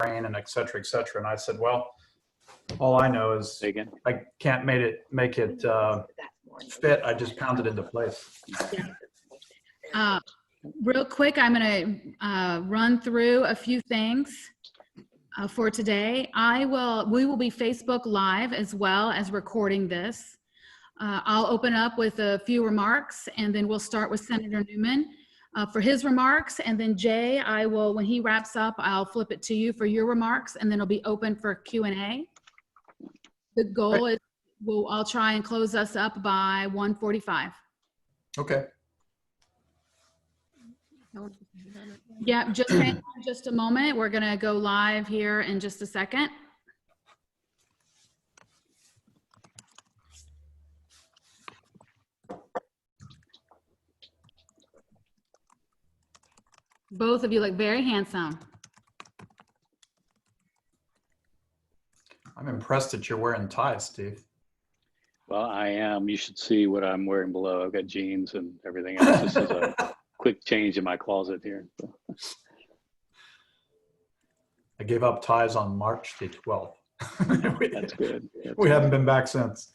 rain and et cetera, et cetera. And I said, well, all I know is I can't make it fit. I just pound it into place. Real quick, I'm going to run through a few things for today. We will be Facebook Live as well as recording this. I'll open up with a few remarks, and then we'll start with Senator Newman for his remarks, and then Jay, when he wraps up, I'll flip it to you for your remarks, and then it'll be open for Q&A. The goal is I'll try and close us up by 1:45. Okay. Yeah, just hang on just a moment. We're going to go live here in just a second. Both of you look very handsome. I'm impressed that you're wearing ties, Steve. Well, I am. You should see what I'm wearing below. I've got jeans and everything else. This is a quick change in my closet here. I gave up ties on March the 12th. That's good. We haven't been back since.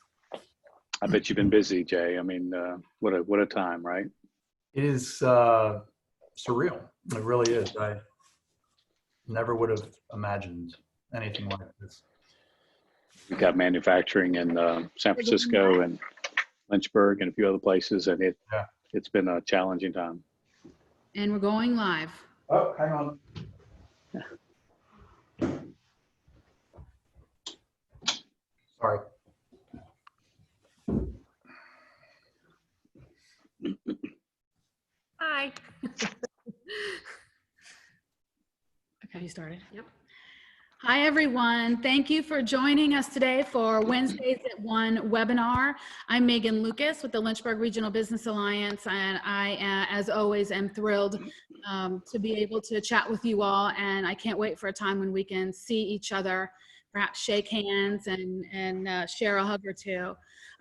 I bet you've been busy, Jay. I mean, what a time, right? It is surreal. It really is. I never would have imagined anything like this. We've got manufacturing in San Francisco and Lynchburg and a few other places, and it's been a challenging time. And we're going live. Oh, hang on. Sorry. Hi. Okay, you started. Yep. Hi, everyone. Thank you for joining us today for Wednesdays at 1 webinar. I'm Megan Lucas with the Lynchburg Regional Business Alliance, and I, as always, am thrilled to be able to chat with you all, and I can't wait for a time when we can see each other, perhaps shake hands and share a hug or two.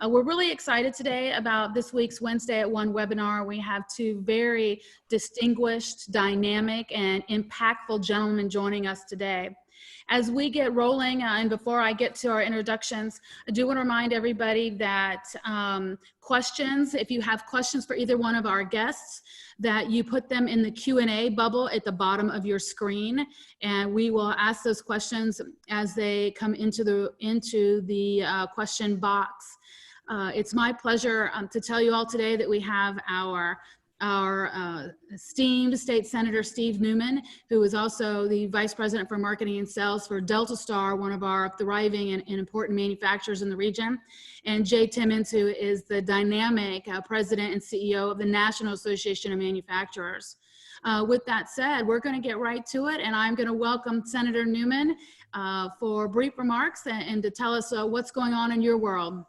We're really excited today about this week's Wednesday at 1 webinar. We have two very distinguished, dynamic, and impactful gentlemen joining us today. As we get rolling, and before I get to our introductions, I do want to remind everybody that questions, if you have questions for either one of our guests, that you put them in the Q&A bubble at the bottom of your screen, and we will ask those questions as they come into the question box. It's my pleasure to tell you all today that we have our esteemed State Senator Steve Newman, who is also the Vice President for Marketing and Sales for Delta Star, one of our thriving and important manufacturers in the region, and Jay Timmons, who is the dynamic President and CEO of the National Association of Manufacturers. With that said, we're going to get right to it, and I'm going to welcome Senator Newman for brief remarks and to tell us what's going on in your world.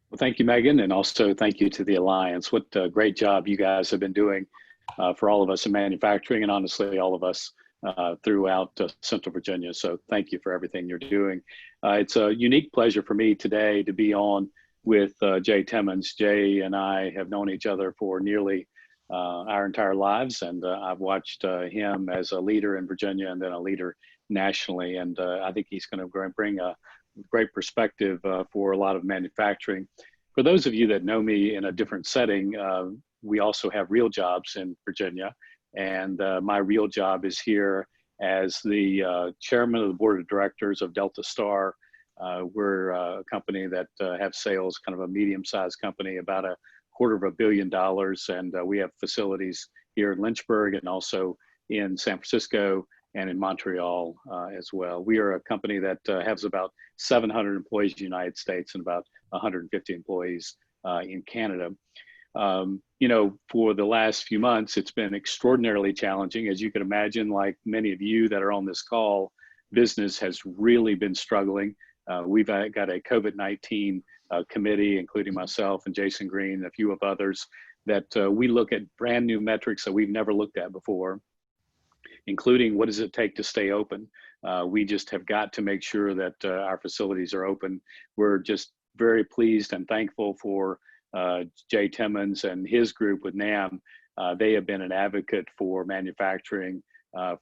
Well, thank you, Megan, and also thank you to the Alliance. What a great job you guys have been doing for all of us in manufacturing, and honestly, all of us throughout Central Virginia. So thank you for everything you're doing. It's a unique pleasure for me today to be on with Jay Timmons. Jay and I have known each other for nearly our entire lives, and I've watched him as a leader in Virginia and then a leader nationally, and I think he's going to bring a great perspective for a lot of manufacturing. For those of you that know me in a different setting, we also have real jobs in Virginia, and my real job is here as the chairman of the board of directors of Delta Star. We're a company that have sales, kind of a medium-sized company, about $250 million, and we have facilities here in Lynchburg and also in San Francisco and in Montreal as well. We are a company that has about 700 employees in the United States and about 150 employees in Canada. You know, for the last few months, it's been extraordinarily challenging. As you can imagine, like many of you that are on this call, business has really been struggling. We've got a COVID-19 committee, including myself and Jason Green and a few of others, that we look at brand new metrics that we've never looked at before, including what does it take to stay open. We just have got to make sure that our facilities are open. We're just very pleased and thankful for Jay Timmons and his group with NAM. They have been an advocate for manufacturing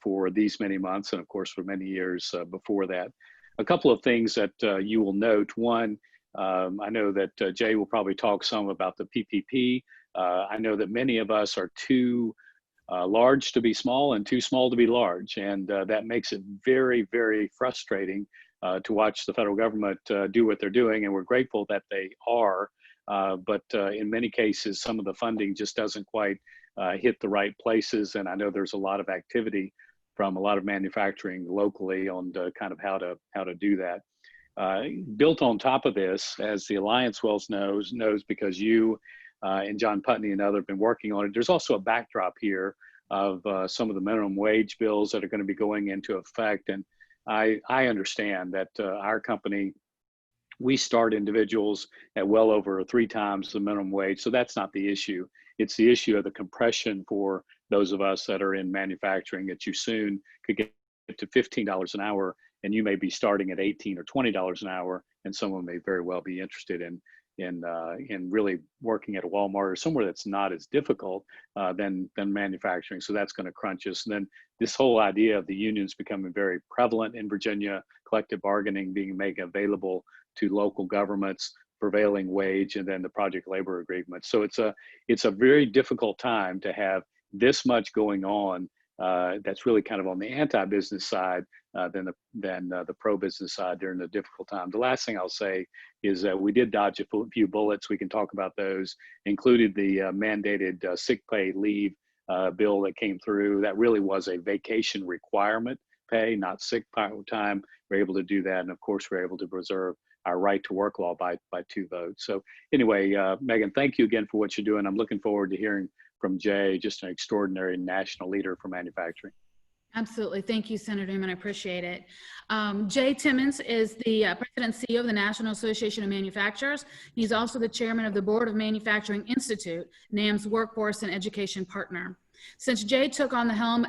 for these many months, and of course for many years before that. A couple of things that you will note. One, I know that Jay will probably talk some about the PPP. I know that many of us are too large to be small and too small to be large, and that makes it very, very frustrating to watch the federal government do what they're doing, and we're grateful that they are. But in many cases, some of the funding just doesn't quite hit the right places, and I know there's a lot of activity from a lot of manufacturing locally on kind of how to do that. Built on top of this, as the Alliance Wells knows because you and John Putney and others have been working on it, there's also a backdrop here of some of the minimum wage bills that are going to be going into effect. And I understand that our company, we start individuals at well over 3 times the minimum wage. So that's not the issue. It's the issue of the compression for those of us that are in manufacturing, that you soon could get to $15 an hour, and you may be starting at $18 or $20 an hour, and someone may very well be interested in really working at a Walmart or somewhere that's not as difficult than manufacturing. So that's going to crunch us. And then this whole idea of the unions becoming very prevalent in Virginia, collective bargaining being made available to local governments, prevailing wage, and then the project labor agreement. So it's a very difficult time to have this much going on. That's really kind of on the anti-business side than the pro-business side during the difficult time. The last thing I'll say is that we did dodge a few bullets. We can talk about those, included the mandated sick pay leave bill that came through. That really was a vacation requirement pay, not sick time. We're able to do that. And of course, we're able to preserve our right to work law by 2 votes. So anyway, Megan, thank you again for what you're doing. I'm looking forward to hearing from Jay, just an extraordinary national leader for manufacturing. Absolutely. Thank you, Senator Newman. I appreciate it. Jay Timmons is the President and CEO of the National Association of Manufacturers. He's also the chairman of the Board of Manufacturing Institute, NAM's workforce and education partner. Since Jay took on the helm,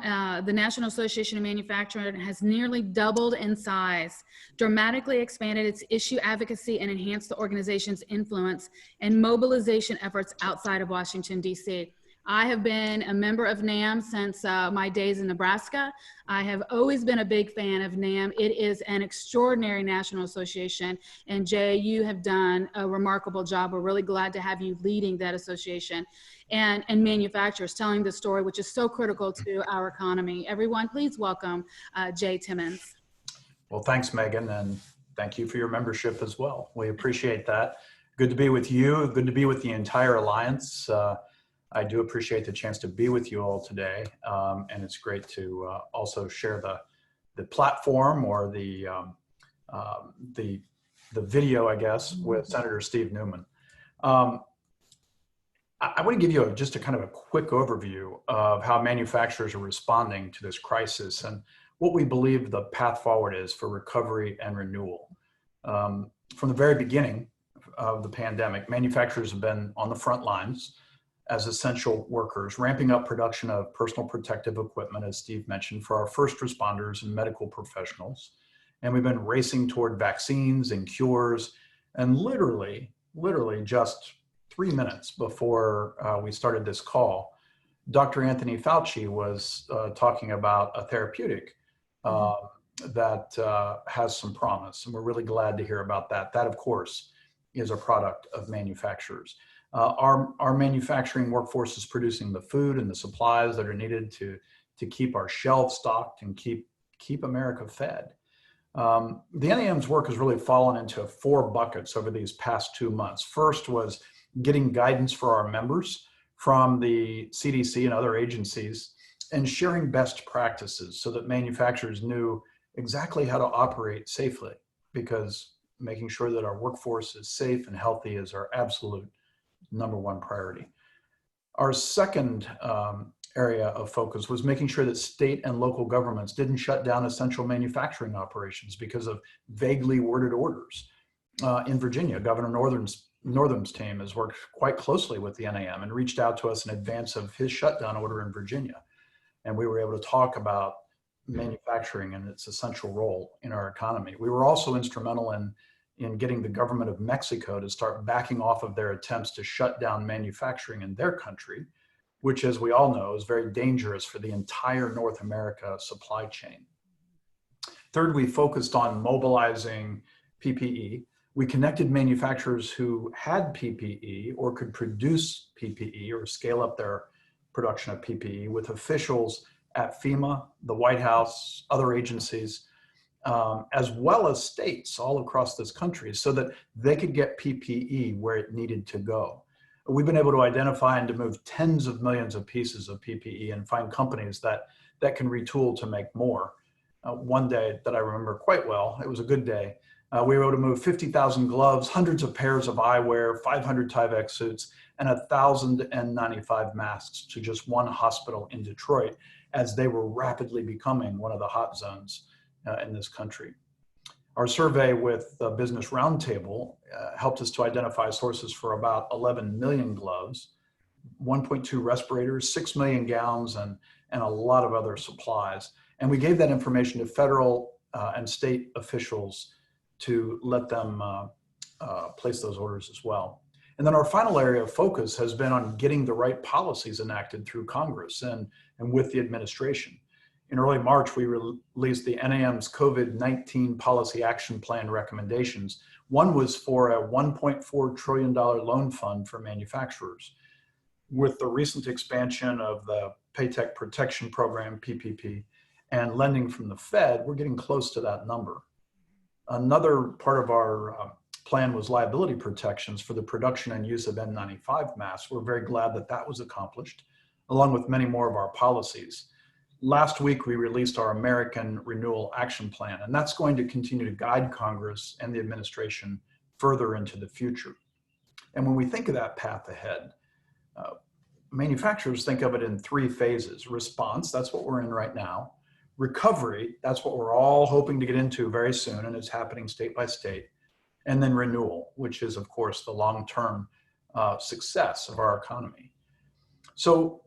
the National Association of Manufacturers has nearly doubled in size, dramatically expanded its issue advocacy, and enhanced the organization's influence and mobilization efforts outside of Washington, D.C. I have been a member of NAM since my days in Nebraska. I have always been a big fan of NAM. It is an extraordinary national association. And Jay, you have done a remarkable job. We're really glad to have you leading that association and manufacturers, telling the story, which is so critical to our economy. Everyone, please welcome Jay Timmons. Well, thanks, Megan, and thank you for your membership as well. We appreciate that. Good to be with you. Good to be with the entire Alliance. I do appreciate the chance to be with you all today, and it's great to also share the platform or the video, I guess, with Senator Steve Newman. I want to give you just a kind of a quick overview of how manufacturers are responding to this crisis and what we believe the path forward is for recovery and renewal. From the very beginning of the pandemic, manufacturers have been on the front lines as essential workers, ramping up production of personal protective equipment, as Steve mentioned, for our first responders and medical professionals. And we've been racing toward vaccines and cures. And literally just 3 minutes before we started this call, Dr. Anthony Fauci was talking about a therapeutic that has some promise. And we're really glad to hear about that. That, of course, is a product of manufacturers. Our manufacturing workforce is producing the food and the supplies that are needed to keep our shelves stocked and keep America fed. The NAM's work has really fallen into 4 buckets over these past 2 months. First was getting guidance for our members from the CDC and other agencies and sharing best practices so that manufacturers knew exactly how to operate safely, because making sure that our workforce is safe and healthy is our absolute #1 priority. Our second area of focus was making sure that state and local governments didn't shut down essential manufacturing operations because of vaguely worded orders. In Virginia, Governor Northam's team has worked quite closely with the NAM and reached out to us in advance of his shutdown order in Virginia. And we were able to talk about manufacturing and its essential role in our economy. We were also instrumental in getting the government of Mexico to start backing off of their attempts to shut down manufacturing in their country which, as we all know, is very dangerous for the entire North America supply chain. Third, we focused on mobilizing PPE. We connected manufacturers who had PPE or could produce PPE or scale up their production of PPE with officials at FEMA, the White House, other agencies, as well as states all across this country so that they could get PPE where it needed to go. We've been able to identify and to move tens of millions of pieces of PPE and find companies that can retool to make more. One day that I remember quite well, it was a good day, we were able to move 50,000 gloves, hundreds of pairs of eyewear, 500 Tyvek suits, and 1,095 masks to just one hospital in Detroit as they were rapidly becoming one of the hot zones in this country. Our survey with the Business Roundtable helped us to identify sources for about 11 million gloves, 1.2 respirators, 6 million gowns, and a lot of other supplies. And we gave that information to federal and state officials to let them place those orders as well. And then our final area of focus has been on getting the right policies enacted through Congress and with the administration. In early March, we released the NAM's COVID-19 Policy Action Plan recommendations. One was for a $1.4 trillion loan fund for manufacturers. With the recent expansion of the Paycheck Protection Program, PPP, and lending from the Fed, we're getting close to that number. Another part of our plan was liability protections for the production and use of N95 masks. We're very glad that that was accomplished, along with many more of our policies. Last week, we released our American Renewal Action Plan, and that's going to continue to guide Congress and the administration further into the future. And when we think of that path ahead, manufacturers think of it in three phases. Response, that's what we're in right now. Recovery, that's what we're all hoping to get into very soon, and it's happening state by state. And then renewal, which is, of course, the long-term success of our economy. So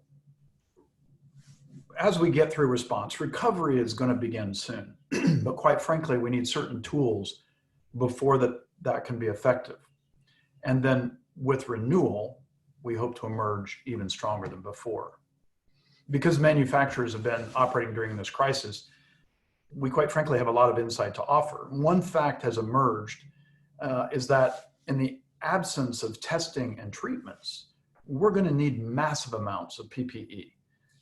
as we get through response, recovery is going to begin soon. But quite frankly, we need certain tools before that can be effective. And then with renewal, we hope to emerge even stronger than before. Because manufacturers have been operating during this crisis, we quite frankly have a lot of insight to offer. One fact has emerged is that in the absence of testing and treatments, we're going to need massive amounts of PPE.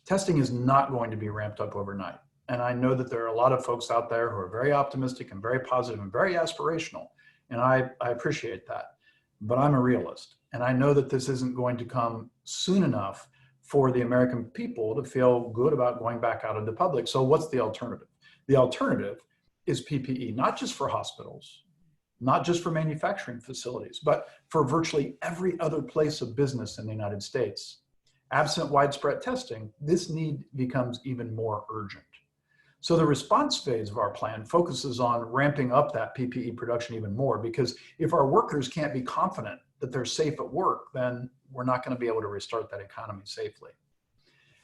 Testing is not going to be ramped up overnight. And I know that there are a lot of folks out there who are very optimistic and very positive and very aspirational. And I appreciate that. But I'm a realist. And I know that this isn't going to come soon enough for the American people to feel good about going back out into public. So what's the alternative? The alternative is PPE, not just for hospitals, not just for manufacturing facilities, but for virtually every other place of business in the United States. Absent widespread testing, this need becomes even more urgent. So the response phase of our plan focuses on ramping up that PPE production even more, because if our workers can't be confident that they're safe at work, then we're not going to be able to restart that economy safely.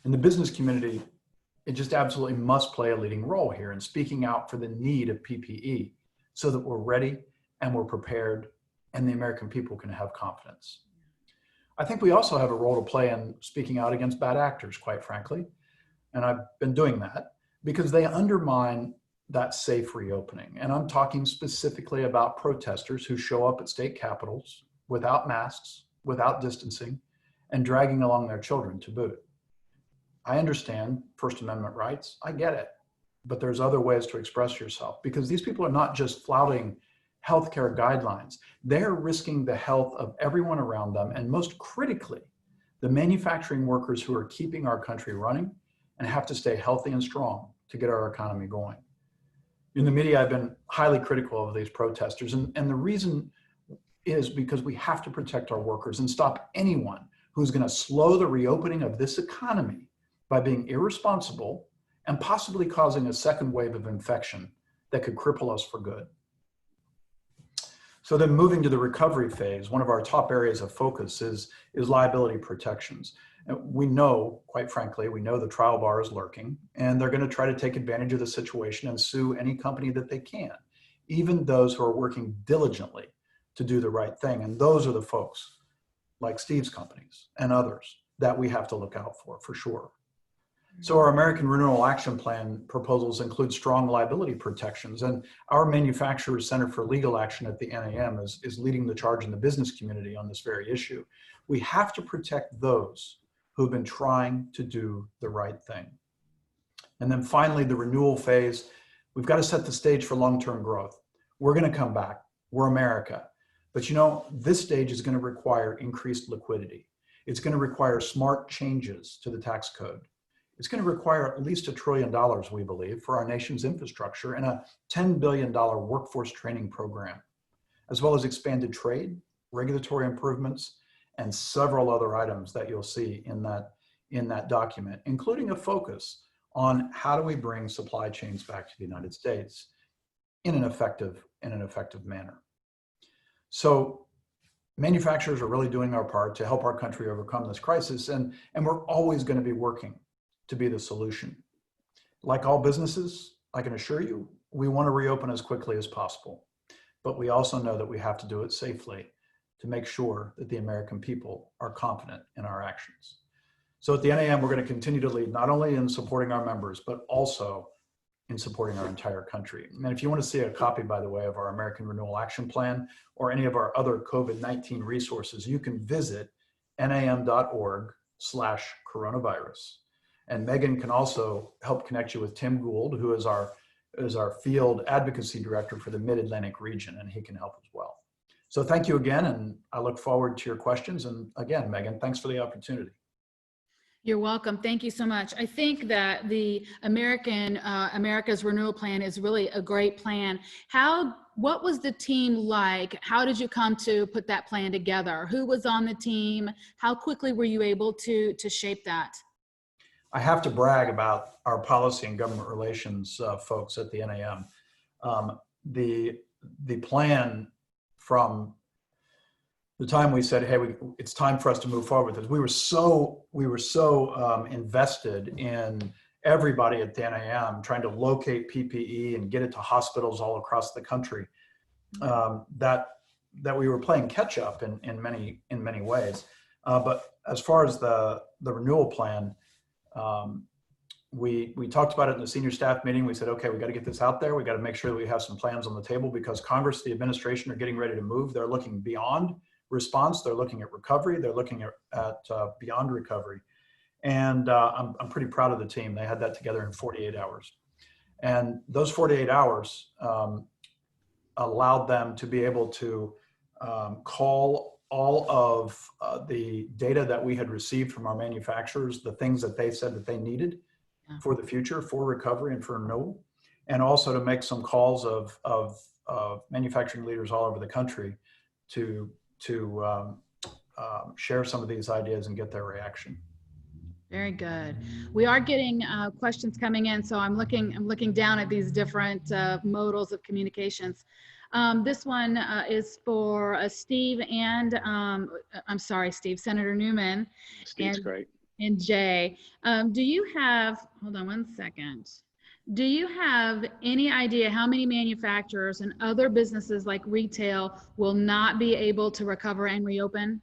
And the business community, it just absolutely must play a leading role here in speaking out for the need of PPE so that we're ready and we're prepared and the American people can have confidence. I think we also have a role to play in speaking out against bad actors, quite frankly. And I've been doing that because they undermine that safe reopening. And I'm talking specifically about protesters who show up at state capitals without masks, without distancing, and dragging along their children to boot. I understand First Amendment rights, I get it, but there's other ways to express yourself, because these people are not just flouting healthcare guidelines, they're risking the health of everyone around them, and most critically, the manufacturing workers who are keeping our country running and have to stay healthy and strong to get our economy going. In the media, I've been highly critical of these protesters, and the reason is because we have to protect our workers and stop anyone who's going to slow the reopening of this economy by being irresponsible and possibly causing a second wave of infection that could cripple us for good. So then moving to the recovery phase, one of our top areas of focus is liability protections. And we know, quite frankly, we know the trial bar is lurking, and they're going to try to take advantage of the situation and sue any company that they can, even those who are working diligently to do the right thing. And those are the folks like Steve's companies and others that we have to look out for sure. So our American Renewal Action Plan proposals include strong liability protections, and our Manufacturers Center for Legal Action at the NAM is leading the charge in the business community on this very issue. We have to protect those who've been trying to do the right thing. And then finally, the renewal phase, we've got to set the stage for long-term growth. We're going to come back. We're America. But you know, this stage is going to require increased liquidity. It's going to require smart changes to the tax code. It's going to require at least $1 trillion, we believe, for our nation's infrastructure and a $10 billion workforce training program, as well as expanded trade, regulatory improvements, and several other items that you'll see in that document, including a focus on how do we bring supply chains back to the United States in an effective manner. So manufacturers are really doing our part to help our country overcome this crisis, and we're always going to be working to be the solution. Like all businesses, I can assure you, we want to reopen as quickly as possible, but we also know that we have to do it safely to make sure that the American people are confident in our actions. So at the NAM, we're going to continue to lead not only in supporting our members, but also in supporting our entire country. And if you want to see a copy, by the way, of our American Renewal Action Plan or any of our other COVID-19 resources, you can visit nam.org/coronavirus. And Megan can also help connect you with Tim Gould, who is our field advocacy director for the Mid-Atlantic region, and he can help as well. So thank you again, and I look forward to your questions. And again, Megan, thanks for the opportunity. You're welcome. Thank you so much. I think that the America's Renewal Plan is really a great plan. What was the team like? How did you come to put that plan together? Who was on the team? How quickly were you able to shape that? I have to brag about our policy and government relations folks at the NAM. The plan, from the time we said, hey, it's time for us to move forward with this, we were so invested in everybody at the NAM trying to locate PPE and get it to hospitals all across the country, that we were playing catch up in many ways. But as far as the renewal plan, we talked about it in the senior staff meeting. We said, okay, we got to get this out there. We got to make sure that we have some plans on the table, because Congress, the administration are getting ready to move. They're looking beyond response. They're looking at recovery. They're looking at beyond recovery. And I'm pretty proud of the team. They had that together in 48 hours. And those 48 hours allowed them to be able to call all of the data that we had received from our manufacturers, the things that they said that they needed for the future, for recovery and for renewal, and also to make some calls of manufacturing leaders all over the country to share some of these ideas and get their reaction. Very good. We are getting questions coming in, so I'm looking down at these different modals of communications. This one is for Steve and Steve, Senator Newman. Steve's great. And Jay. Do you have, hold on one second. Do you have any idea how many manufacturers and other businesses like retail will not be able to recover and reopen?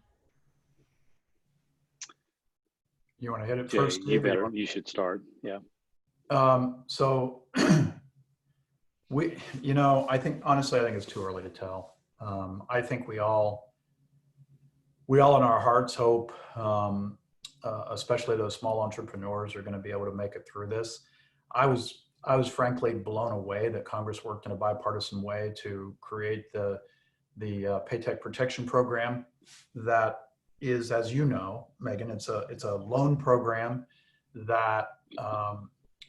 You want to hit it Jay, first, Steve? You should start. Yeah. So I think it's too early to tell. I think we all in our hearts hope, especially those small entrepreneurs, are going to be able to make it through this. I was frankly blown away that Congress worked in a bipartisan way to create the Paycheck Protection Program. That is, as you know, Megan, it's a loan program that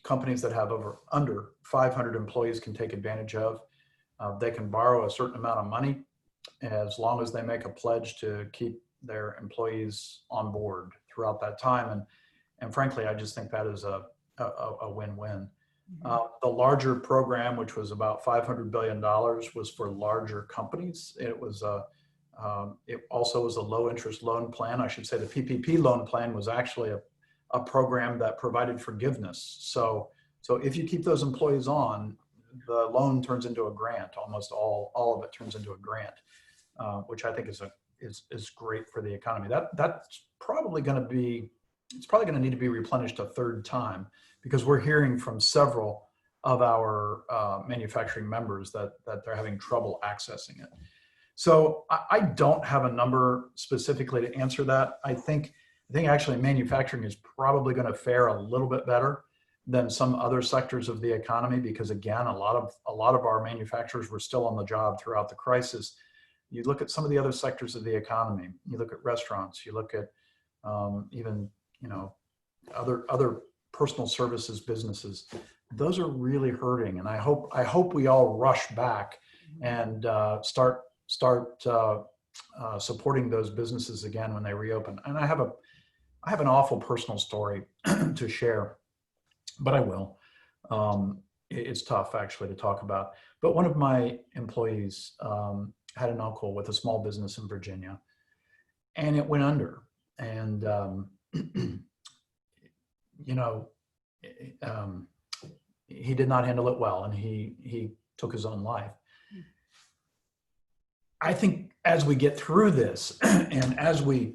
companies that have under 500 employees can take advantage of. They can borrow a certain amount of money as long as they make a pledge to keep their employees on board throughout that time. And frankly, I just think that is a win-win. The larger program, which was about $500 billion, was for larger companies. It also was a low interest loan plan. I should say the PPP loan plan was actually a program that provided forgiveness. So if you keep those employees on, the loan turns into a grant. Almost all of it turns into a grant, which I think is great for the economy. That's probably going to be, it's probably going to need to be replenished a third time, because we're hearing from several of our manufacturing members that they're having trouble accessing it. So I don't have a number specifically to answer that. I think actually manufacturing is probably going to fare a little bit better than some other sectors of the economy, because again, a lot of our manufacturers were still on the job throughout the crisis. You look at some of the other sectors of the economy. You look at restaurants. You look at even other personal services businesses. Those are really hurting, and I hope we all rush back and start supporting those businesses again when they reopen. And I have an awful personal story to share, but I will. It's tough actually to talk about. But one of my employees had an uncle with a small business in Virginia, and it went under. And he did not handle it well, and he took his own life. I think as we get through this, and as we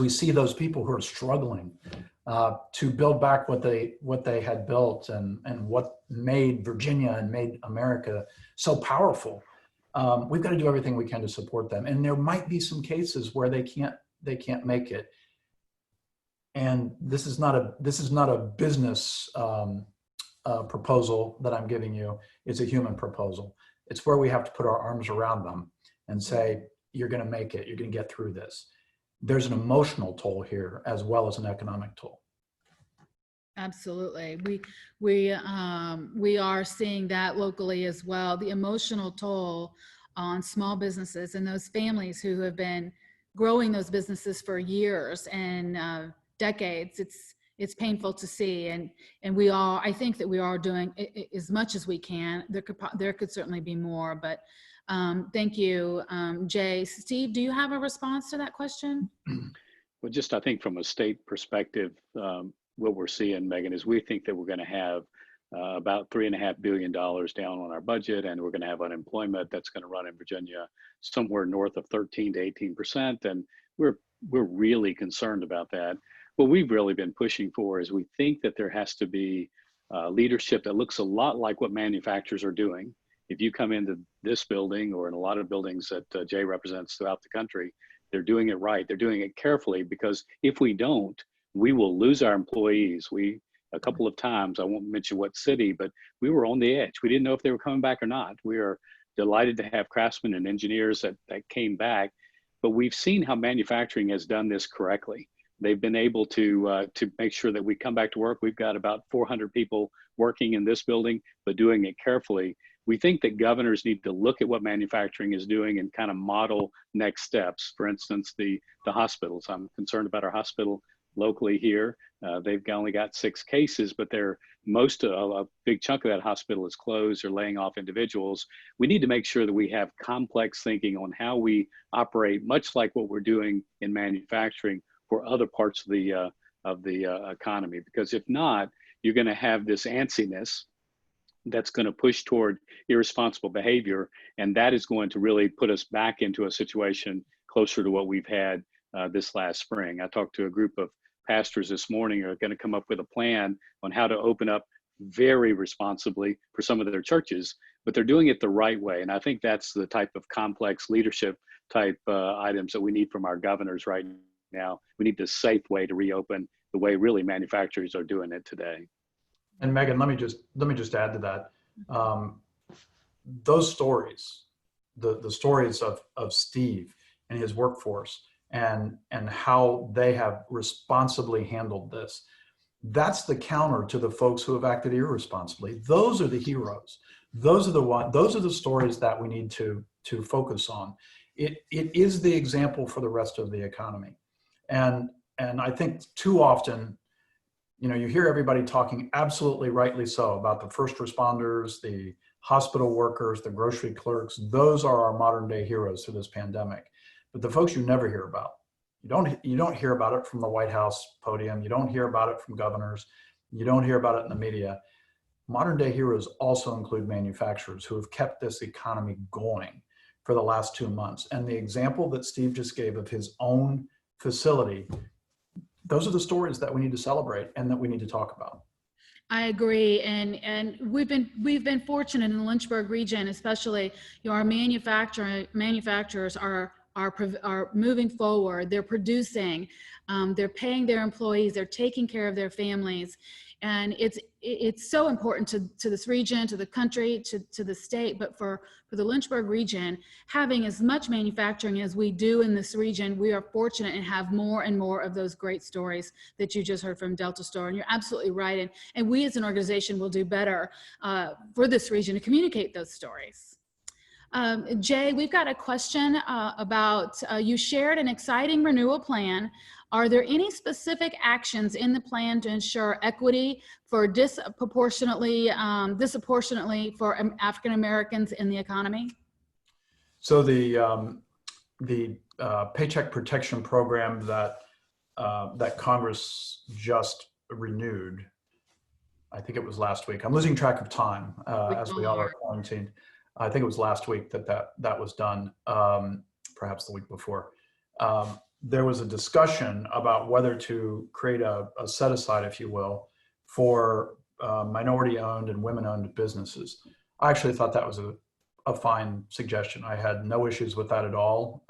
see those people who are struggling to build back what they had built and what made Virginia and made America so powerful, we've got to do everything we can to support them. And there might be some cases where they can't make it. And this is not a business proposal that I'm giving you. It's a human proposal. It's where we have to put our arms around them and say, you're going to make it. You're going to get through this. There's an emotional toll here as well as an economic toll. Absolutely. We are seeing that locally as well. The emotional toll on small businesses and those families who have been growing those businesses for years and decades. It's painful to see, and I think that we are doing as much as we can. There could certainly be more, but thank you, Jay. Steve, do you have a response to that question? Well, just I think from a state perspective, what we're seeing, Megan, is we think that we're going to have about $3.5 billion down on our budget, and we're going to have unemployment that's going to run in Virginia somewhere north of 13 to 18%, and we're really concerned about that. What we've really been pushing for is we think that there has to be leadership that looks a lot like what manufacturers are doing. If you come into this building or in a lot of buildings that Jay represents throughout the country, they're doing it right. They're doing it carefully, because if we don't, we will lose our employees. A couple of times, I won't mention what city, but we were on the edge. We didn't know if they were coming back or not. We are delighted to have craftsmen and engineers that came back, but we've seen how manufacturing has done this correctly. They've been able to make sure that we come back to work. We've got about 400 people working in this building, but doing it carefully. We think that governors need to look at what manufacturing is doing and kind of model next steps. For instance, the hospitals. I'm concerned about our hospital locally here. They've only got 6 cases, but a big chunk of that hospital is closed or laying off individuals. We need to make sure that we have complex thinking on how we operate, much like what we're doing in manufacturing, for other parts of the economy. Because if not, you're going to have this antsiness that's going to push toward irresponsible behavior, and that is going to really put us back into a situation closer to what we've had this last spring. I talked to a group of pastors this morning who are going to come up with a plan on how to open up very responsibly for some of their churches, but they're doing it the right way. And I think that's the type of complex leadership type items that we need from our governors right now. We need the safe way to reopen, the way really manufacturers are doing it today. And Megan, let me just add to that. Those stories, the stories of Steve and his workforce, and how they have responsibly handled this, that's the counter to the folks who have acted irresponsibly. Those are the heroes. Those are the stories that we need to focus on. It is the example for the rest of the economy. And I think too often, you hear everybody talking, absolutely rightly so, about the first responders, the hospital workers, the grocery clerks. Those are our modern day heroes through this pandemic. But the folks you never hear about, you don't hear about it from the White House podium. You don't hear about it from governors. You don't hear about it in the media. Modern day heroes also include manufacturers who have kept this economy going for the last 2 months. And the example that Steve just gave of his own facility, those are the stories that we need to celebrate and that we need to talk about. I agree, and we've been fortunate in the Lynchburg region, especially. Our manufacturers are moving forward. They're producing, they're paying their employees, they're taking care of their families, and it's so important to this region, to the country, to the state. But for the Lynchburg region, having as much manufacturing as we do in this region, we are fortunate and have more and more of those great stories that you just heard from Delta Store. And you're absolutely right. And we as an organization will do better for this region to communicate those stories. Jay, we've got a question about you shared an exciting renewal plan. Are there any specific actions in the plan to ensure equity for disproportionately for African Americans in the economy? So the Paycheck Protection Program that Congress just renewed, I think it was last week. I'm losing track of time as we all are quarantined. I think it was last week that was done, perhaps the week before. There was a discussion about whether to create a set aside, if you will, for minority-owned and women-owned businesses. I actually thought that was a fine suggestion. I had no issues with that at all,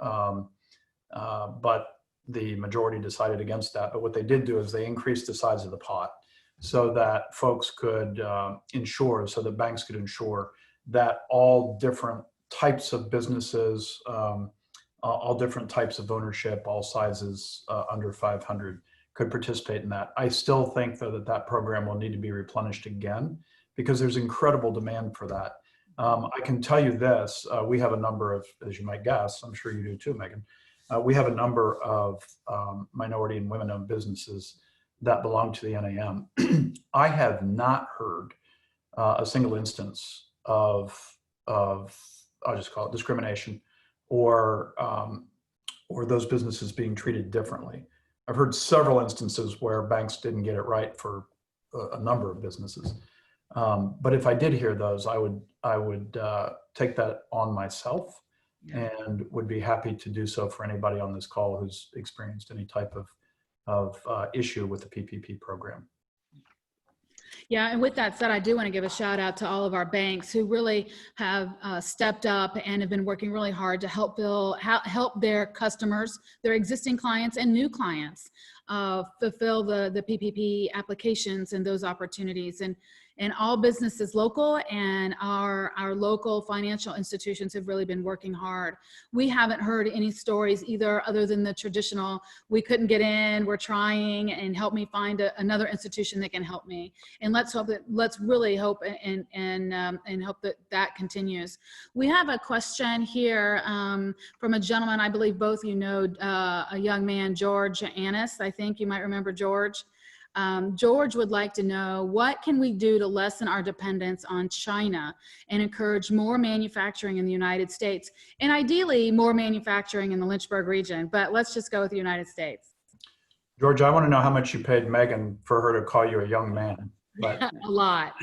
but the majority decided against that. But what they did do is they increased the size of the pot so that folks could insure, so that banks could insure that all different types of businesses, all different types of ownership, all sizes under 500 could participate in that. I still think, though, that program will need to be replenished again because there's incredible demand for that. I can tell you this, we have a number of, as you might guess, I'm sure you do too, Megan, we have a number of minority and women-owned businesses that belong to the NAM. I have not heard a single instance of I'll just call it discrimination or those businesses being treated differently. I've heard several instances where banks didn't get it right for a number of businesses. But if I did hear those, I would take that on myself and would be happy to do so for anybody on this call who's experienced any type of issue with the PPP program. Yeah, and with that said, I do want to give a shout out to all of our banks who really have stepped up and have been working really hard to help their customers, their existing clients and new clients fulfill the PPP applications and those opportunities. And all businesses local and our local financial institutions have really been working hard. We haven't heard any stories either other than the traditional, we couldn't get in, we're trying, and help me find another institution that can help me. And let's really hope and hope that continues. We have a question here from a gentleman, I believe both you know, a young man, George Annis. I think you might remember George. George would like to know, what can we do to lessen our dependence on China and encourage more manufacturing in the United States, and ideally more manufacturing in the Lynchburg region, but let's just go with the United States. George, I want to know how much you paid Megan for her to call you a young man. But a lot.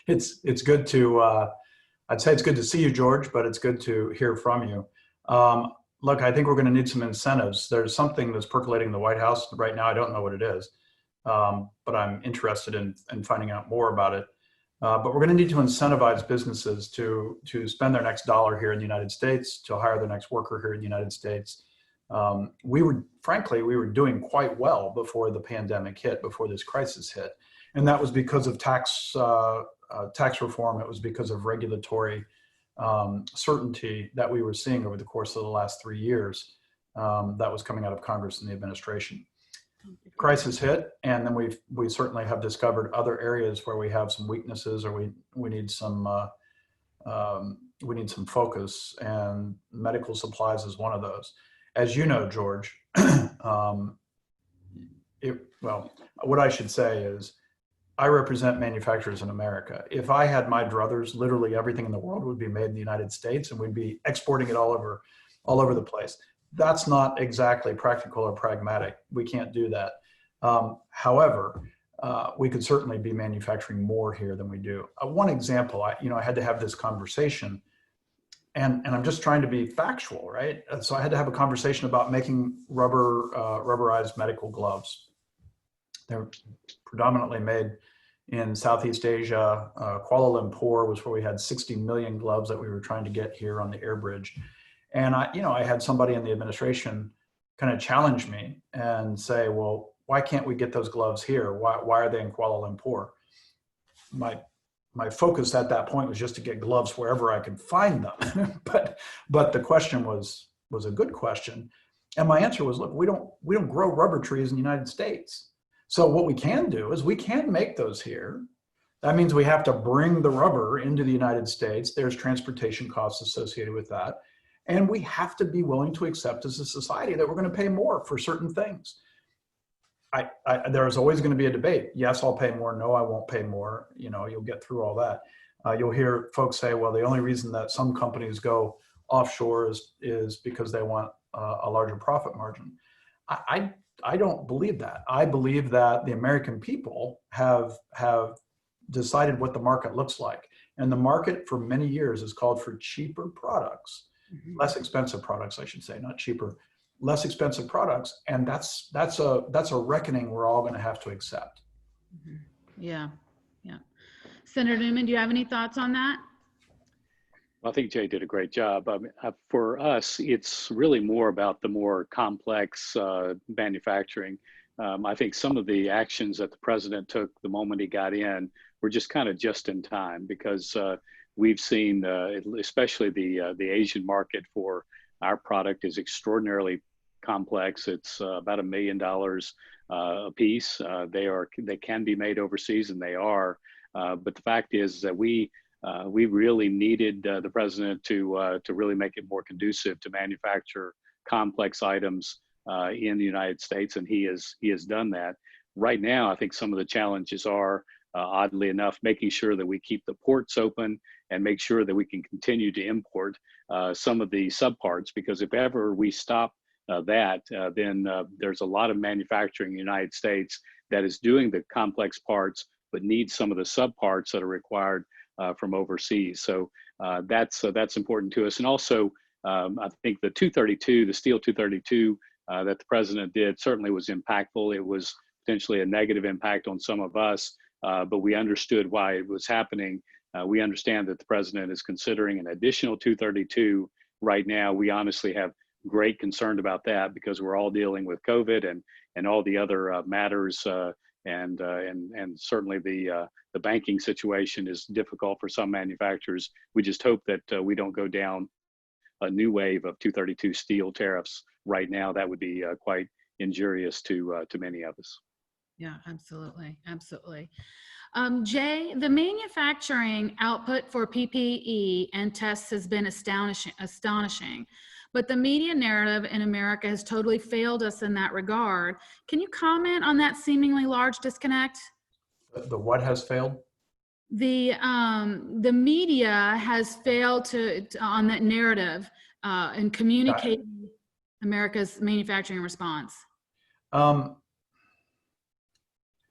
It's good to, I'd say it's good to see you, George, but it's good to hear from you. Look, I think we're going to need some incentives. There's something that's percolating in the White House right now. I don't know what it is, but I'm interested in finding out more about it. But we're going to need to incentivize businesses to spend their next dollar here in the United States, to hire their next worker here in the United States. Frankly, we were doing quite well before the pandemic hit, before this crisis hit. And that was because of tax reform. It was because of regulatory certainty that we were seeing over the course of the last 3 years that was coming out of Congress and the administration. Crisis hit, and then we certainly have discovered other areas where we have some weaknesses, or we need some focus, and medical supplies is one of those. As you know, George, what I should say is, I represent manufacturers in America. If I had my druthers, literally everything in the world would be made in the United States, and we'd be exporting it all over the place. That's not exactly practical or pragmatic. We can't do that. However, we could certainly be manufacturing more here than we do. One example, I had to have this conversation and I'm just trying to be factual, right? And so I had to have a conversation about making rubberized medical gloves. They're predominantly made in Southeast Asia. Kuala Lumpur was where we had 60 million gloves that we were trying to get here on the air bridge. And I had somebody in the administration kind of challenge me and say, well, why can't we get those gloves here? Why are they in Kuala Lumpur? My focus at that point was just to get gloves wherever I could find them. but the question was a good question. And my answer was, look, we don't grow rubber trees in the United States. So what we can do is we can make those here. That means we have to bring the rubber into the United States. There's transportation costs associated with that. And we have to be willing to accept as a society that we're going to pay more for certain things. There's always going to be a debate. Yes, I'll pay more. No, I won't pay more. You'll get through all that. You'll hear folks say, well, the only reason that some companies go offshore is because they want a larger profit margin. I don't believe that. I believe that the American people have decided what the market looks like. And the market for many years has called for cheaper products, less expensive products, I should say, not cheaper, less expensive products. And that's a reckoning we're all going to have to accept. Yeah. Senator Newman, do you have any thoughts on that? I think Jay did a great job. For us, it's really more about the more complex manufacturing. I think some of the actions that the president took the moment he got in were just kind of just in time, because we've seen, especially the Asian market for our product is extraordinarily complex. It's about $1 million a piece. They can be made overseas, and they are. But the fact is that we really needed the president to really make it more conducive to manufacture complex items in the United States, and he has done that. Right now, I think some of the challenges are, oddly enough, making sure that we keep the ports open and make sure that we can continue to import some of the subparts, because if ever we stop that, then there's a lot of manufacturing in the United States that is doing the complex parts, but needs some of the subparts that are required from overseas. So that's important to us. And also, I think the 232, the steel 232 that the president did certainly was impactful. It was potentially a negative impact on some of us, but we understood why it was happening. We understand that the president is considering an additional 232 right now. We honestly have great concern about that, because we're all dealing with COVID and all the other matters, and certainly the banking situation is difficult for some manufacturers. We just hope that we don't go down a new wave of 232 steel tariffs right now. That would be quite injurious to many of us. Yeah, absolutely. Jay, the manufacturing output for PPE and tests has been astonishing, but the media narrative in America has totally failed us in that regard. Can you comment on that seemingly large disconnect? The what has failed? The media has failed to on that narrative and communicate America's manufacturing response.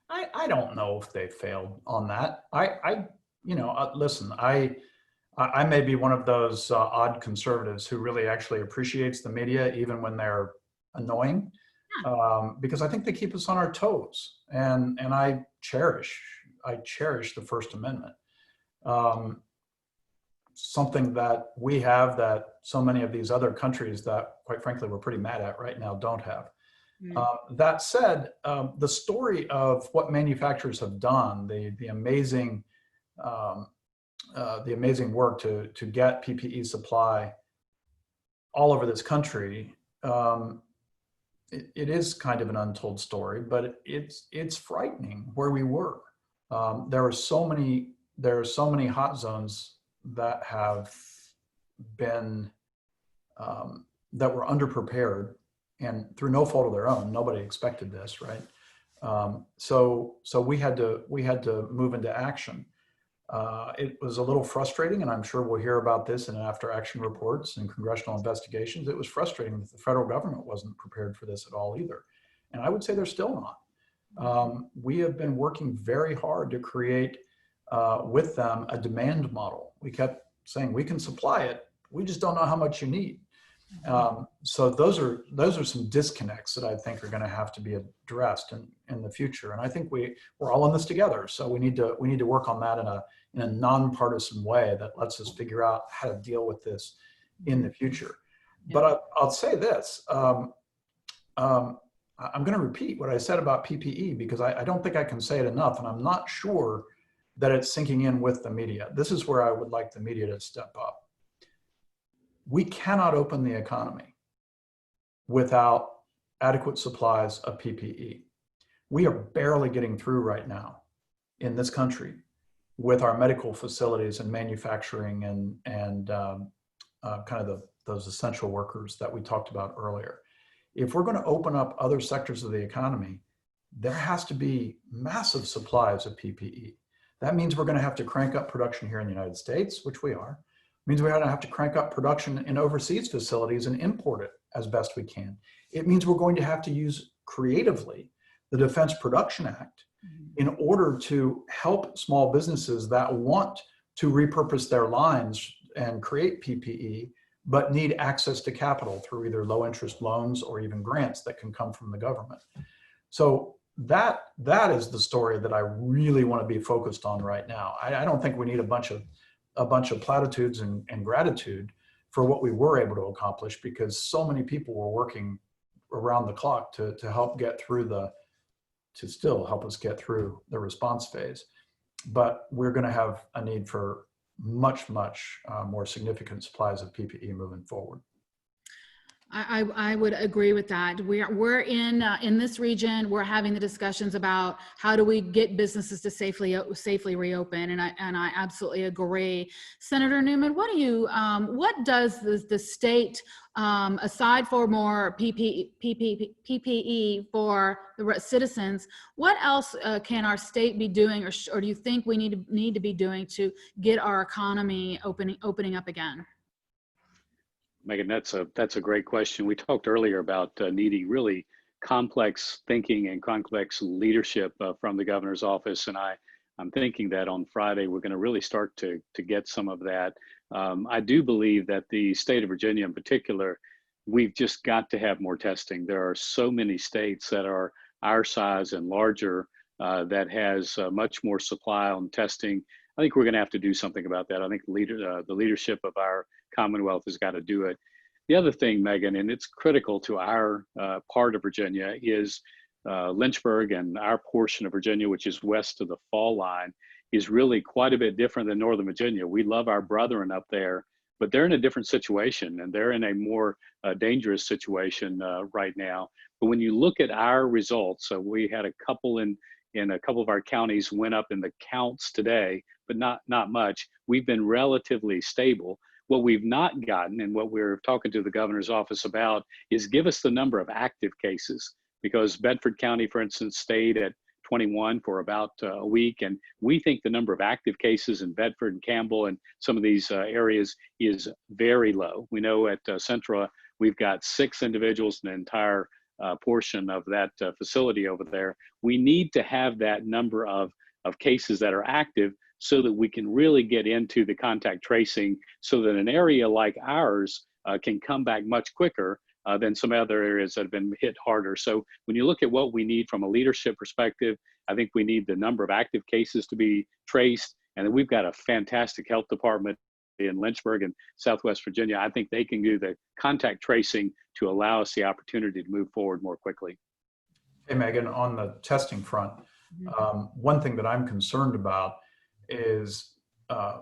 I don't know if they failed on that. Listen, I may be one of those odd conservatives who really actually appreciates the media, even when they're annoying, because I think they keep us on our toes, and I cherish the First Amendment, something that we have that so many of these other countries that, quite frankly, we're pretty mad at right now don't have. That said, the story of what manufacturers have done, the amazing work to get PPE supply all over this country, it is kind of an untold story, but it's frightening where we were. There are so many hot zones that have been that were underprepared, and through no fault of their own. Nobody expected this, right? So we had to move into action. It was a little frustrating, and I'm sure we'll hear about this in after action reports and congressional investigations. It was frustrating that the federal government wasn't prepared for this at all either. And I would say they're still not. We have been working very hard to create with them a demand model. We kept saying we can supply it. we just don't know how much you need. So those are some disconnects that I think are going to have to be addressed in the future. And I think we're all in this together. So we need to work on that in a nonpartisan way that lets us figure out how to deal with this in the future. Yeah. But I'll say this. I'm going to repeat what I said about PPE because I don't think I can say it enough, and I'm not sure that it's sinking in with the media. This is where I would like the media to step up. We cannot open the economy without adequate supplies of PPE. We are barely getting through right now in this country with our medical facilities and manufacturing and kind of those essential workers that we talked about earlier. If we're going to open up other sectors of the economy, there has to be massive supplies of PPE. That means we're going to have to crank up production here in the United States, which we are. It means we're going to have to crank up production in overseas facilities and import it as best we can. It means we're going to have to use creatively the Defense Production Act in order to help small businesses that want to repurpose their lines and create PPE, but need access to capital through either low interest loans or even grants that can come from the government. So that is the story that I really want to be focused on right now. I don't think we need a bunch of platitudes and gratitude for what we were able to accomplish, because so many people were working around the clock to help get through to still help us get through the response phase. But we're going to have a need for much more significant supplies of PPE moving forward. I would agree with that. We're in this region. We're having the discussions about how do we get businesses to safely reopen, and I absolutely agree. Senator Newman, what does the state, aside for more PPE for the citizens, what else can our state be doing, or do you think we need to be doing to get our economy opening up again? Megan, that's a great question. We talked earlier about needing really complex thinking and complex leadership from the governor's office, and I'm thinking that on Friday we're going to really start to get some of that. I do believe that the state of Virginia in particular, we've just got to have more testing. There are so many states that are our size and larger that has much more supply on testing. I think we're going to have to do something about that. I think the leadership of our Commonwealth has got to do it. The other thing, Megan, and it's critical to our part of Virginia, is Lynchburg and our portion of Virginia, which is west of the fall line, is really quite a bit different than Northern Virginia. We love our brethren up there, but they're in a different situation, and they're in a more dangerous situation right now. But when you look at our results, we had a couple in a couple of our counties went up in the counts today, but not much. We've been relatively stable. What we've not gotten, and what we're talking to the governor's office about, is give us the number of active cases, because Bedford County, for instance, stayed at 21 for about a week, and we think the number of active cases in Bedford and Campbell and some of these areas is very low. We know at Centra we've got 6 individuals in the entire portion of that facility over there. We need to have that number of cases that are active so that we can really get into the contact tracing, so that an area like ours can come back much quicker than some other areas that have been hit harder. So when you look at what we need from a leadership perspective, I think we need the number of active cases to be traced. And then we've got a fantastic health department in Lynchburg and Southwest Virginia. I think they can do the contact tracing to allow us the opportunity to move forward more quickly. Hey, Megan, on the testing front, one thing that I'm concerned about is I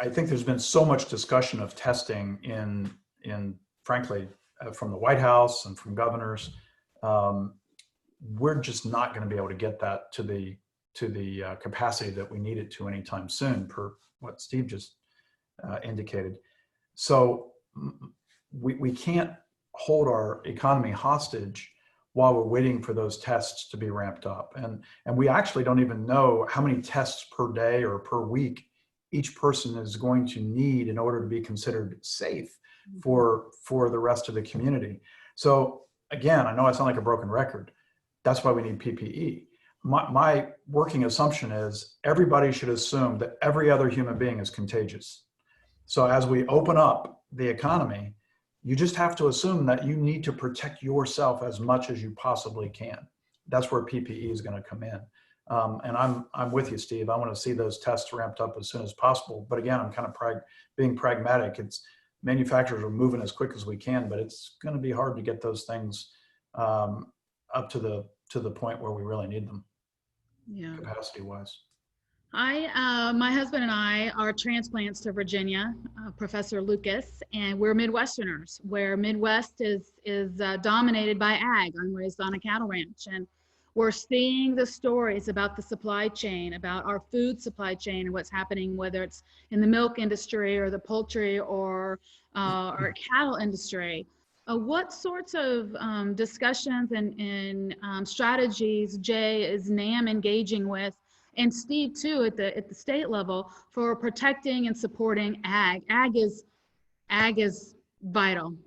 think there's been so much discussion of testing in frankly, from the White House and from governors. We're just not going to be able to get that to the capacity that we need it to anytime soon, per what Steve just indicated. So we can't hold our economy hostage while we're waiting for those tests to be ramped up. And we actually don't even know how many tests per day or per week each person is going to need in order to be considered safe for the rest of the community. So again, I know I sound like a broken record. That's why we need PPE. My working assumption is everybody should assume that every other human being is contagious. So as we open up the economy, you just have to assume that you need to protect yourself as much as you possibly can. That's where PPE is going to come in. And I'm with you, Steve. I want to see those tests ramped up as soon as possible. But again, I'm kind of being pragmatic. It's manufacturers are moving as quick as we can, but it's going to be hard to get those things up to the point where we really need them, Yeah. capacity wise. My husband and I are transplants to Virginia, Professor Lucas, and we're Midwesterners, where Midwest is dominated by ag. I'm raised on a cattle ranch, and we're seeing the stories about the supply chain, about our food supply chain, and what's happening, whether it's in the milk industry or the poultry or our cattle industry. What sorts of discussions and strategies, Jay, is NAM engaging with, and Steve too, at the state level, for protecting and supporting ag? Ag is vital.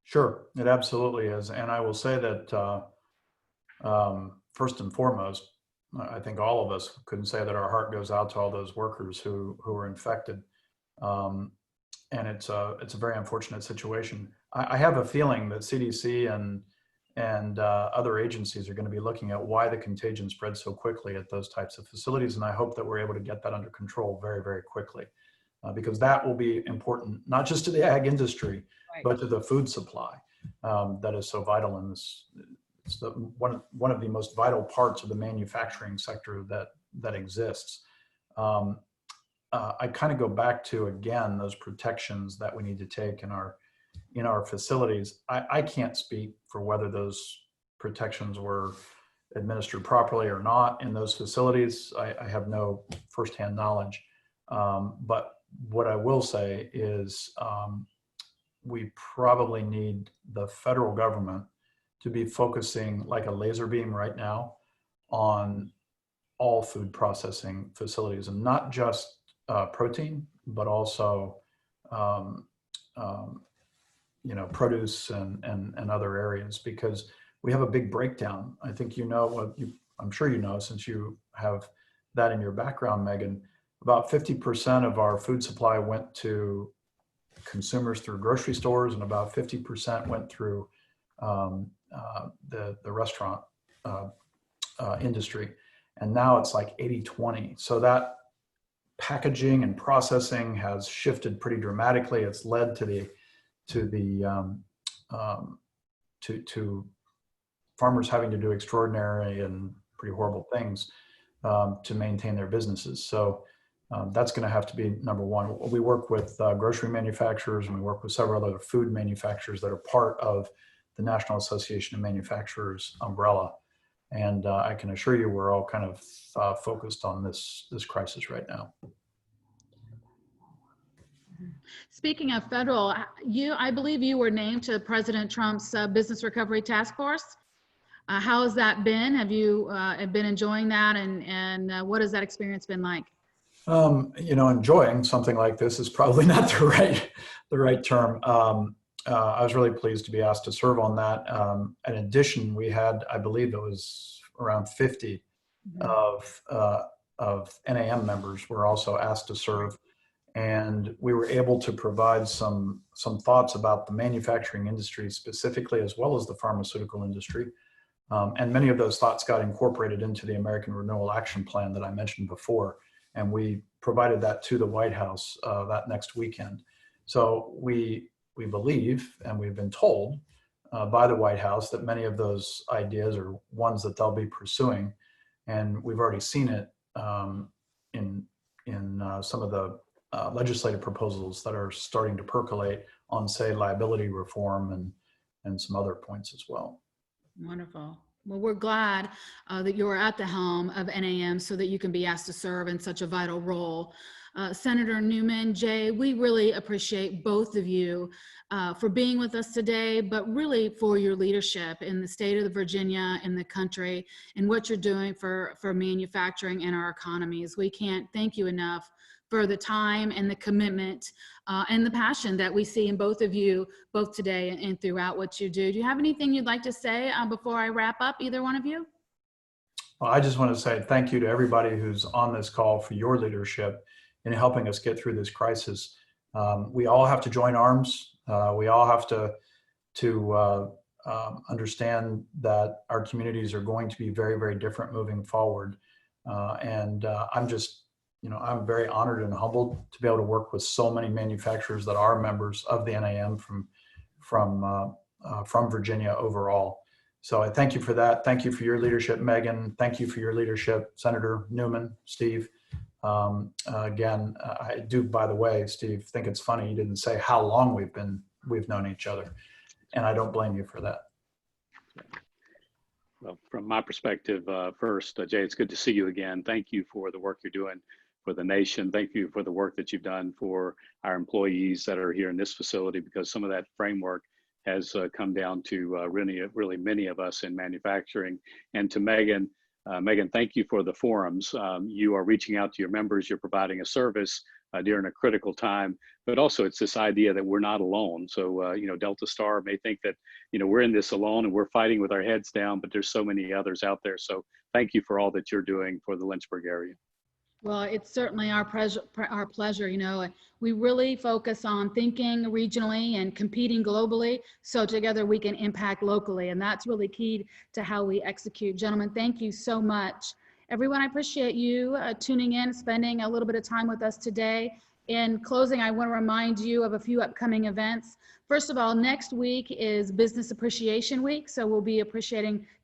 Sure, it absolutely is. And I will say that first and foremost, I think all of us couldn't say that our heart goes out to all those workers who are infected. And it's a very unfortunate situation. I have a feeling that CDC and other agencies are going to be looking at why the contagion spread so quickly at those types of facilities. And I hope that we're able to get that under control very, very quickly, because that will be important, not just to the ag industry, Right. but to the food supply that is so vital in this. It's one of the most vital parts of the manufacturing sector that exists. I kind of go back to, again, those protections that we need to take in our facilities. I can't speak for whether those protections were administered properly or not in those facilities. I have no firsthand knowledge. But what I will say is we probably need the federal government to be focusing like a laser beam right now on all food processing facilities, and not just protein, but also produce and other areas, because we have a big breakdown. I think I'm sure you know, since you have that in your background, Megan, about 50% of our food supply went to consumers through grocery stores, and about 50% went through the restaurant industry. And now it's like 80-20. So that packaging and processing has shifted pretty dramatically. It's led to farmers having to do extraordinary and pretty horrible things to maintain their businesses. So that's going to have to be number one. We work with grocery manufacturers, and we work with several other food manufacturers that are part of the National Association of Manufacturers umbrella. And I can assure you we're all kind of focused on this crisis right now. Speaking of federal, I believe you were named to President Trump's Business Recovery Task Force. How has that been? Have you been enjoying that, and what has that experience been like? Enjoying something like this is probably not the right term. I was really pleased to be asked to serve on that. In addition, we had, I believe it was around 50 of NAM members were also asked to serve. And we were able to provide some thoughts about the manufacturing industry specifically, as well as the pharmaceutical industry. And many of those thoughts got incorporated into the American Renewal Action Plan that I mentioned before. And we provided that to the White House that next weekend. So we believe, and we've been told by the White House, that many of those ideas are ones that they'll be pursuing. And we've already seen it in some of the legislative proposals that are starting to percolate on, say, liability reform and some other points as well. Wonderful. Well, we're glad that you're at the helm of NAM so that you can be asked to serve in such a vital role. Senator Newman, Jay, we really appreciate both of you for being with us today, but really for your leadership in the state of Virginia, in the country, and what you're doing for manufacturing and our economies. We can't thank you enough for the time and the commitment and the passion that we see in both of you, both today and throughout what you do. Do you have anything you'd like to say before I wrap up, either one of you? Well, I just want to say thank you to everybody who's on this call for your leadership in helping us get through this crisis. We all have to join arms. We all have to understand that our communities are going to be very, very different moving forward. I'm just, I'm very honored and humbled to be able to work with so many manufacturers that are members of the NAM from Virginia overall. So I thank you for that. Thank you for your leadership, Megan. Thank you for your leadership, Senator Newman, Steve. Again, I do, by the way, Steve, think it's funny you didn't say how long we've known each other, and I don't blame you for that. Well, from my perspective, first, Jay, it's good to see you again. Thank you for the work you're doing for the nation. Thank you for the work that you've done for our employees that are here in this facility, because some of that framework has come down to really many of us in manufacturing. And to Megan, Megan, thank you for the forums. You are reaching out to your members, you're providing a service during a critical time, but also it's this idea that we're not alone. So, Delta Star may think that, we're in this alone and we're fighting with our heads down, but there's so many others out there. So thank you for all that you're doing for the Lynchburg area. Well, it's certainly our pleasure. We really focus on thinking regionally and competing globally, so together we can impact locally, and that's really key to how we execute. Gentlemen, thank you so much. Everyone, I appreciate you tuning in, spending a little bit of time with us today. In closing, I want to remind you of a few upcoming events. First of all, next week is Business Appreciation Week, so we'll be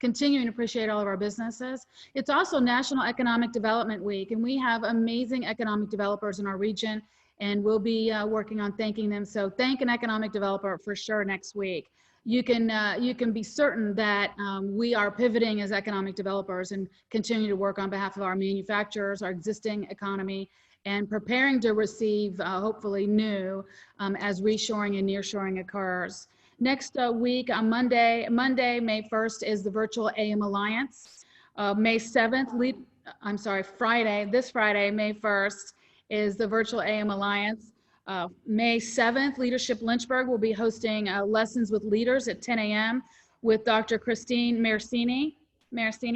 continuing to appreciate all of our businesses. It's also National Economic Development Week, and we have amazing economic developers in our region, and we'll be working on thanking them. So thank an economic developer for sure next week. You can be certain that we are pivoting as economic developers and continue to work on behalf of our manufacturers, our existing economy, and preparing to receive, hopefully new, as reshoring and nearshoring occurs. Next week on Monday, May 1st, is the Virtual AM Alliance. May 7th, this Friday, May 1st, is the Virtual AM Alliance. May 7th, Leadership Lynchburg will be hosting Lessons with Leaders at 10 a.m. with Dr. Christine Marcini,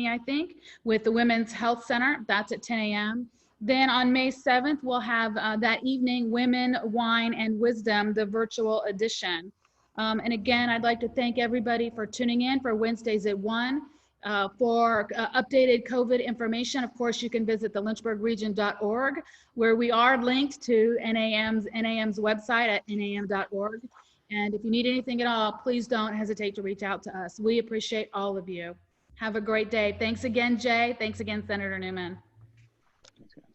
I think, with the Women's Health Center. That's at 10 a.m. Then on May 7th, we'll have that evening, Women, Wine, and Wisdom, the virtual edition. And again, I'd like to thank everybody for tuning in for Wednesdays at 1. For updated COVID information, of course, you can visit the lynchburgregion.org, where we are linked to NAM's website at nam.org. And if you need anything at all, please don't hesitate to reach out to us. We appreciate all of you. Have a great day. Thanks again, Jay. Thanks again, Senator Newman. Okay.